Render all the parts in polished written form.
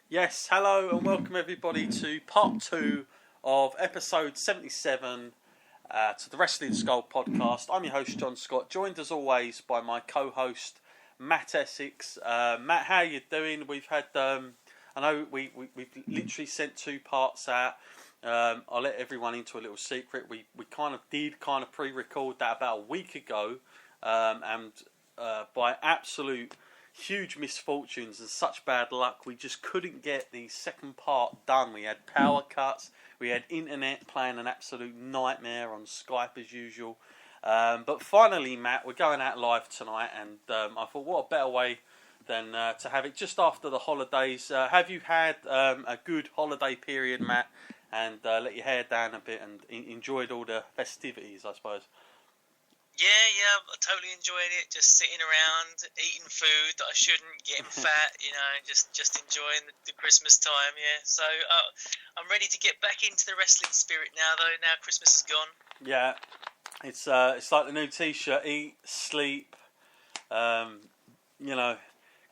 Yes, hello and welcome everybody to part 2 of episode 77 to the Wrestling Skull podcast. I'm your host John Scott, joined as always by my co-host Matt Essex. Matt, how are you doing? We've had, I know we've literally sent 2 parts out. I'll let everyone into a little secret. We kind of did pre-record that about a week ago, and by absolute huge misfortunes and such bad luck, we just couldn't get the second part done. We had power cuts, we had internet playing an absolute nightmare on Skype as usual. But finally, Matt, we're going out live tonight, and I thought, what a better way than to have it just after the holidays. Have you had a good holiday period, Matt, and let your hair down a bit and enjoyed all the festivities, I suppose? Yeah, I'm totally enjoying it. Just sitting around, eating food that I shouldn't, getting fat, just enjoying the Christmas time, yeah. So I'm ready to get back into the wrestling spirit now, though. Now Christmas is gone. Yeah, it's like the new T-shirt: eat, sleep,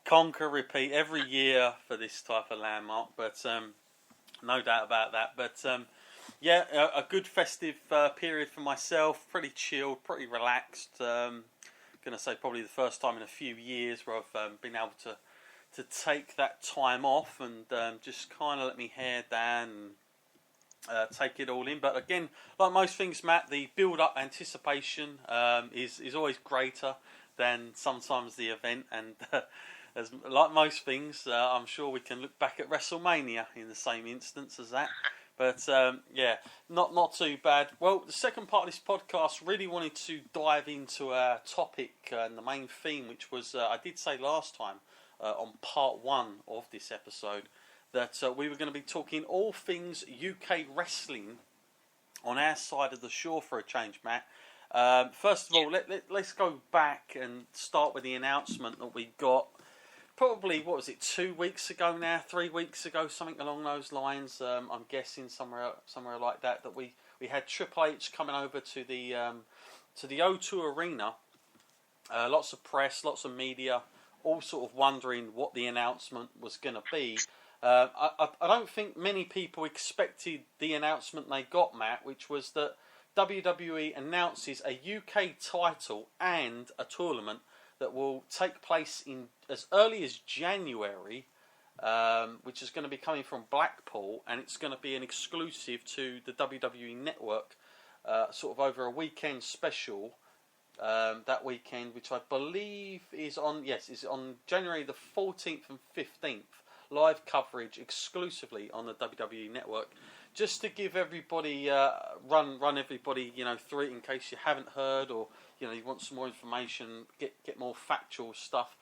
conquer, repeat every year for this type of landmark. But no doubt about that. But yeah, a good festive period for myself. Pretty chilled, pretty relaxed. Going to say probably the first time in a few years where I've been able to take that time off and just kind of let me hair down and take it all in. But again, like most things, Matt, the build-up anticipation is always greater than sometimes the event. And as like most things, I'm sure we can look back at WrestleMania in the same instance as that. But yeah, not too bad. Well, the second part of this podcast really wanted to dive into our topic and the main theme, which was, I did say last time on part 1 of this episode, that we were going to be talking all things UK wrestling on our side of the shore for a change, Matt. First of all, let's go back and start with the announcement that we got. Probably, 2 weeks ago now, 3 weeks ago, something along those lines. I'm guessing somewhere like that we had Triple H coming over to the O2 Arena. Lots of press, lots of media, all sort of wondering what the announcement was going to be. I don't think many people expected the announcement they got, Matt, which was that WWE announces a UK title and a tournament that will take place in as early as January, which is going to be coming from Blackpool, and it's going to be an exclusive to the WWE Network, sort of over a weekend special that weekend, which I believe is on January the 14th and 15th, live coverage exclusively on the WWE Network. Just to give everybody, run everybody, through it in case you haven't heard, or you want some more information, get more factual stuff.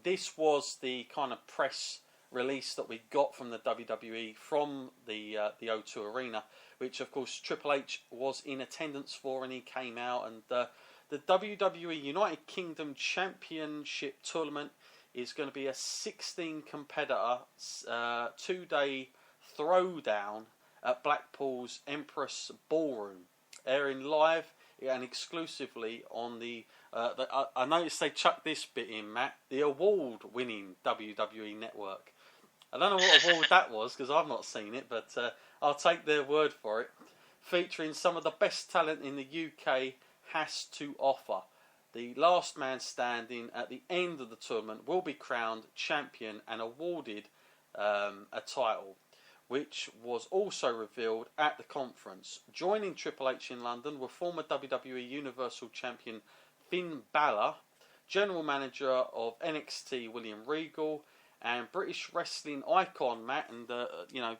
This was the kind of press release that we got from the WWE from the O2 Arena, which of course Triple H was in attendance for, and he came out, and the WWE United Kingdom Championship Tournament is going to be a 16 competitor 2-day throwdown at Blackpool's Empress Ballroom, airing live and exclusively on the I noticed they chucked this bit in, Matt, the award-winning WWE Network. I don't know what award that was because I've not seen it, but I'll take their word for it. Featuring some of the best talent in the UK has to offer. The last man standing at the end of the tournament will be crowned champion and awarded a title, which was also revealed at the conference. Joining Triple H in London were former WWE Universal Champion Finn Balor, General Manager of NXT William Regal, and British wrestling icon, Matt, and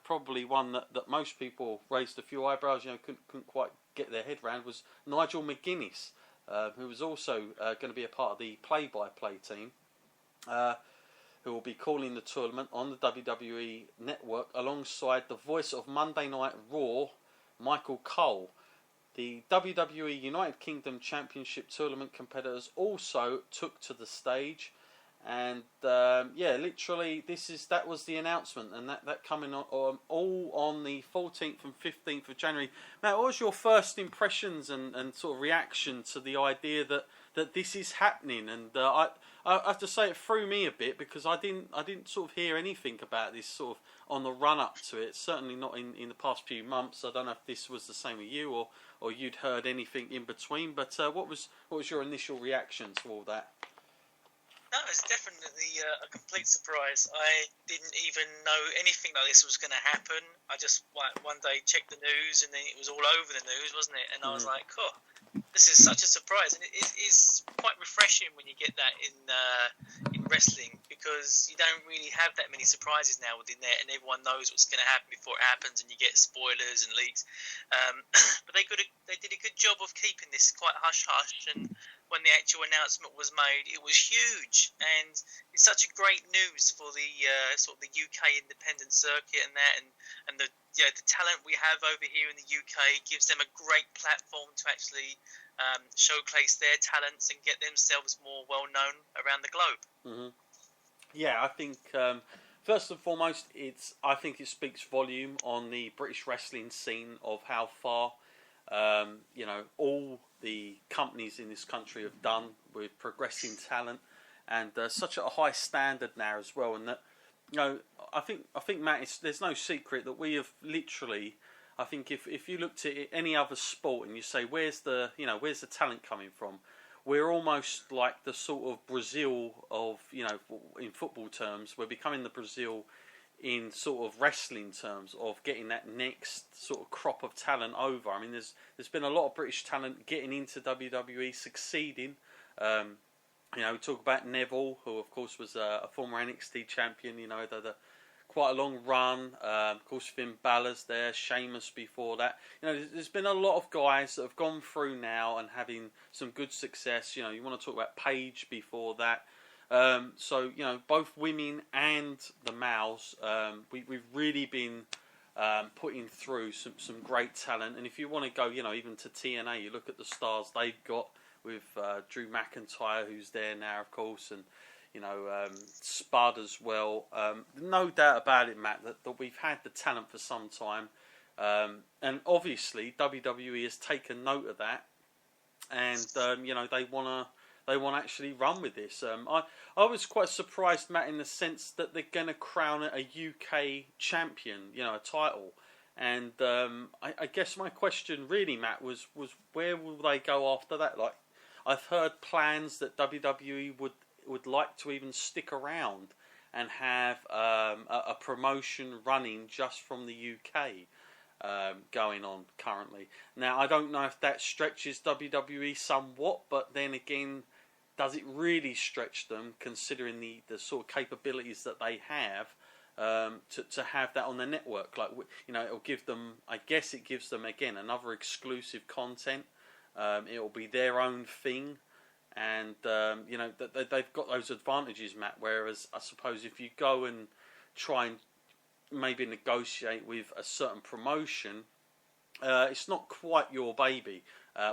probably one that most people raised a few eyebrows, couldn't quite get their head around, was Nigel McGuinness, who was also going to be a part of the play-by-play team, who will be calling the tournament on the WWE Network alongside the voice of Monday Night Raw, Michael Cole. The WWE United Kingdom Championship Tournament competitors also took to the stage, And yeah, literally, that was the announcement, and that coming on all on the 14th and 15th of January. Now, what was your first impressions and sort of reaction to the idea that this is happening? And I have to say it threw me a bit, because I didn't sort of hear anything about this sort of on the run up to it. Certainly not in the past few months. I don't know if this was the same with you, or you'd heard anything in between. But what was your initial reaction to all that? No, it's definitely a complete surprise. I didn't even know anything like this was going to happen. I just one day checked the news, and then it was all over the news, wasn't it? And I was like, oh, this is such a surprise. And it's quite refreshing when you get that in wrestling, because you don't really have that many surprises now within there, and everyone knows what's going to happen before it happens, and you get spoilers and leaks. But they did a good job of keeping this quite hush-hush, and when the actual announcement was made, it was huge, and it's such a great news for the sort of the UK independent circuit and that, and the talent we have over here in the UK gives them a great platform to actually showcase their talents and get themselves more well known around the globe. Mm-hmm. Yeah, I think first and foremost, I think it speaks volume on the British wrestling scene of how far all the companies in this country have done with progressing talent, and such a high standard now as well. And that, I think Matt, there's no secret that we have literally. I think if you looked at any other sport and you say where's the talent coming from, we're almost like the sort of Brazil of in football terms. We're becoming the Brazil in sort of wrestling terms of getting that next sort of crop of talent over. I mean, there's been a lot of British talent getting into WWE, succeeding. We talk about Neville, who of course was a former NXT champion. The quite a long run. Of course, Finn Balor's there, Sheamus before that. There's been a lot of guys that have gone through now and having some good success. You want to talk about Paige before that. So both women and the males, we've really been putting through some great talent. And if you want to go, even to TNA, you look at the stars they've got with Drew McIntyre, who's there now, of course, and Spud as well. No doubt about it, Matt, that we've had the talent for some time, and obviously WWE has taken note of that, and they want to actually run with this. I was quite surprised, Matt, in the sense that they're going to crown a UK champion, a title. And I guess my question really, Matt, was where will they go after that? Like, I've heard plans that WWE would like to even stick around and have a promotion running just from the UK going on currently. Now, I don't know if that stretches WWE somewhat, but then again, does it really stretch them, considering the sort of capabilities that they have to have that on the network? Like, it'll give them, I guess it gives them, again, another exclusive content. It'll be their own thing. And, they've got those advantages, Matt, whereas I suppose if you go and try and maybe negotiate with a certain promotion, it's not quite your baby.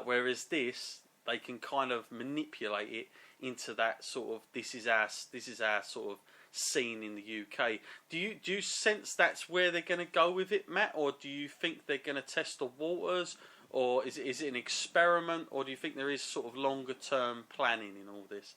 Whereas this, they can kind of manipulate it into that sort of this is our sort of scene in the UK. Do you sense that's where they're going to go with it, Matt, or do you think they're going to test the waters, or is it an experiment, or do you think there is sort of longer term planning in all this?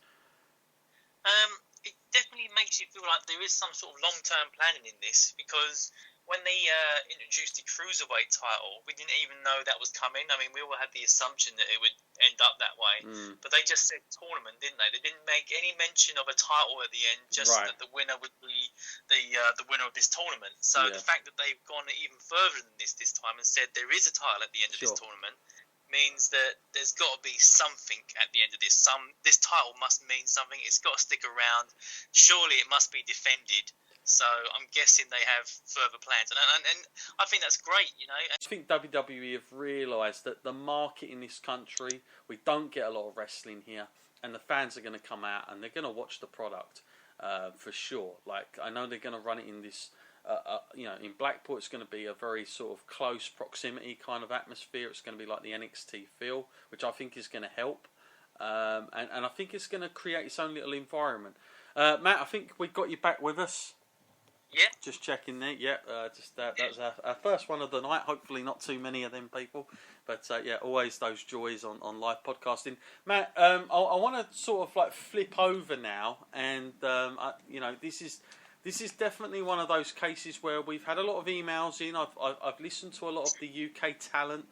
It definitely makes you feel like there is some sort of long term planning in this, because when they introduced the Cruiserweight title, we didn't even know that was coming. I mean, we all had the assumption that it would end up that way, but they just said tournament, didn't they? They didn't make any mention of a title at the end, just that the winner would be the winner of this tournament. So the fact that they've gone even further than this time and said there is a title at the end of this tournament means that there's got to be something at the end of this. This title must mean something. It's got to stick around. Surely it must be defended. So I'm guessing they have further plans, and I think that's great. I think WWE have realised that the market in this country, we don't get a lot of wrestling here, and the fans are going to come out and they're going to watch the product for sure. Like, I know they're going to run it in this. In Blackpool, it's going to be a very sort of close proximity kind of atmosphere. It's going to be like the NXT feel, which I think is going to help, and I think it's going to create its own little environment. Matt, I think we got you back with us. Yeah. Just checking there. Yeah, that was our first one of the night. Hopefully not too many of them people. But yeah, always those joys on live podcasting. Matt, I want to sort of like flip over now, and this is definitely one of those cases where we've had a lot of emails in. I've listened to a lot of the UK talent,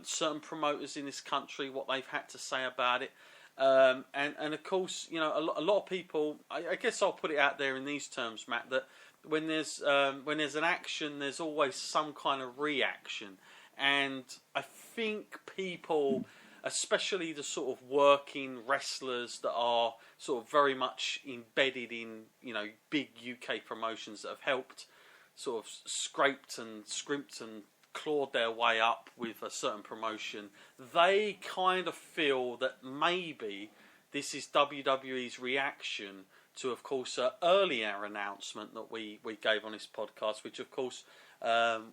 certain promoters in this country, what they've had to say about it. And of course, you know, a lot of people. I guess I'll put it out there in these terms, Matt. That when there's an action, there's always some kind of reaction, and I think people, especially the sort of working wrestlers that are sort of very much embedded in, you know, big UK promotions that have helped, sort of scraped and scrimped and clawed their way up with a certain promotion, they kind of feel that maybe this is WWE's reaction to, of course, an earlier announcement that we gave on this podcast, which, of course,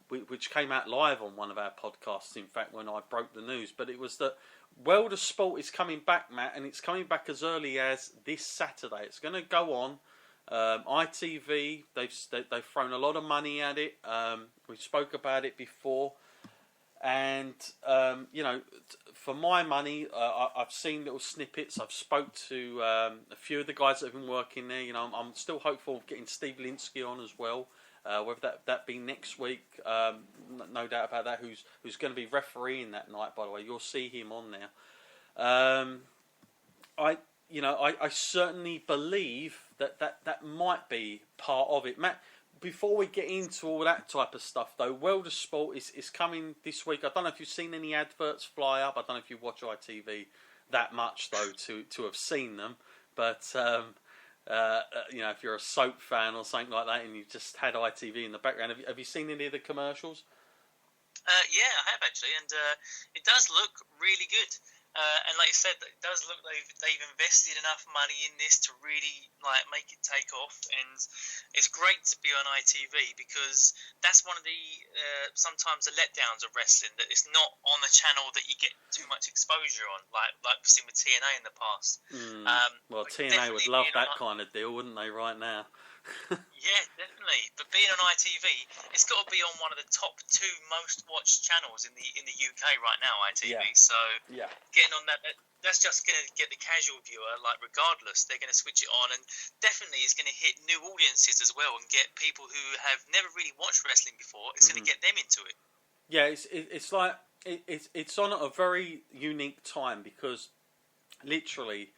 which came out live on one of our podcasts, in fact, when I broke the news. But it was that World of Sport is coming back, Matt, and it's coming back as early as this Saturday. It's going to go on. ITV, they've thrown a lot of money at it. We spoke about it before, and you know, for my money, I've seen little snippets. I've spoke to a few of the guys that have been working there. You know, I'm still hopeful of getting Steve Linsky on as well. Whether that be next week, no doubt about that. Who's going to be refereeing that night? By the way, you'll see him on there. I certainly believe that might be part of it. Matt, before we get into all that type of stuff, though, World of Sport is coming this week. I don't know if you've seen any adverts fly up. I don't know if you watch ITV that much, though, to have seen them. But, you know, if you're a soap fan or something like that and you've just had ITV in the background, have you seen any of the commercials? Yeah, I have actually, and it does look really good. And like you said, it does look like they've invested enough money in this to really like make it take off. And it's great to be on ITV because that's one of the sometimes the letdowns of wrestling, that it's not on the channel that you get too much exposure on, like we've seen with TNA in the past. Well, TNA would love that kind of deal, wouldn't they? Right now. Yeah, definitely. But being on ITV, it's got to be on one of the top 2 most watched channels in the UK right now. ITV. Yeah. So yeah, getting on that's just going to get the casual viewer. Like regardless, they're going to switch it on, and definitely it's going to hit new audiences as well, and get people who have never really watched wrestling before. It's going to get them into it. Yeah, it's like it's on at a very unique time because literally.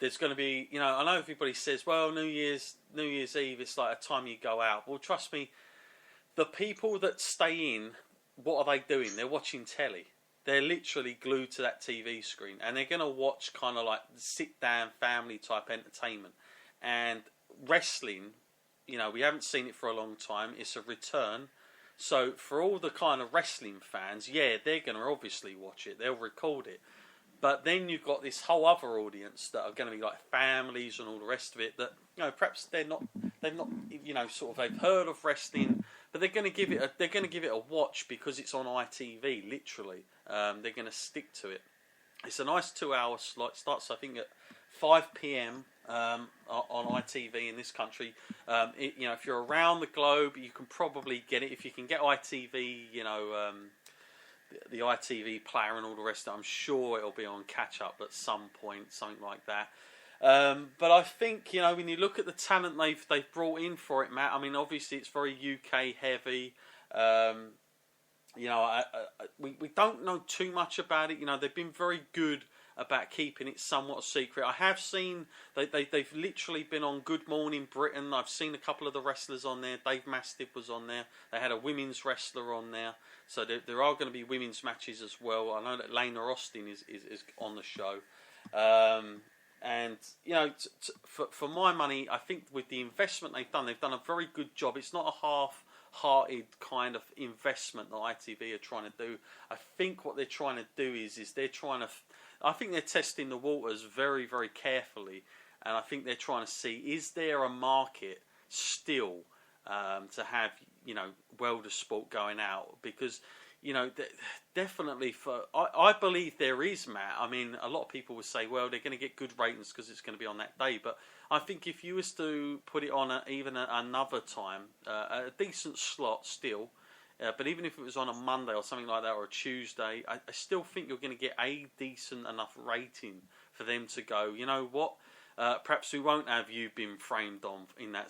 There's going to be, you know, I know everybody says, well, New Year's Eve, it's like a time you go out. Well, trust me, the people that stay in, what are they doing? They're watching telly. They're literally glued to that TV screen, and they're going to watch kind of like sit-down family type entertainment. And wrestling, you know, we haven't seen it for a long time. It's a return. So for all the kind of wrestling fans, yeah, they're going to obviously watch it. They'll record it. But then you've got this whole other audience that are going to be like families and all the rest of it that, you know, perhaps they've not, you know, sort of they've heard of wrestling, but they're going to give it a watch because it's on ITV. Literally, they're going to stick to it. It's a nice 2-hour slot. It starts, I think, at 5 p.m. On ITV in this country. You know, if you're around the globe, you can probably get it. If you can get ITV, you know. The ITV player and all the rest of it, I'm sure it'll be on catch-up at some point, something like that. But I think, you know, when you look at the talent they've brought in for it, Matt, I mean, obviously it's very UK heavy. You know, we don't know too much about it. You know, they've been very good about keeping it somewhat secret. I have seen they've literally been on Good Morning Britain. I've seen a couple of the wrestlers on there. Dave Mastiff was on there. They had a women's wrestler on there. So there are going to be women's matches as well. I know that Lena Austin is on the show. And, you know, for my money, I think with the investment they've done a very good job. It's not a half-hearted kind of investment that ITV are trying to do. I think what they're trying to do is they're trying to... I think they're testing the waters very, very carefully. And I think they're trying to see, is there a market still to have, you know, World of Sport going out? Because, you know, definitely I believe there is, Matt. I mean, a lot of people would say, well, they're going to get good ratings because it's going to be on that day. But I think if you was to put it on another time, a decent slot still, but even if it was on a Monday or something like that, or a Tuesday, I still think you're going to get a decent enough rating for them to go, you know what, perhaps we won't have you been framed on in that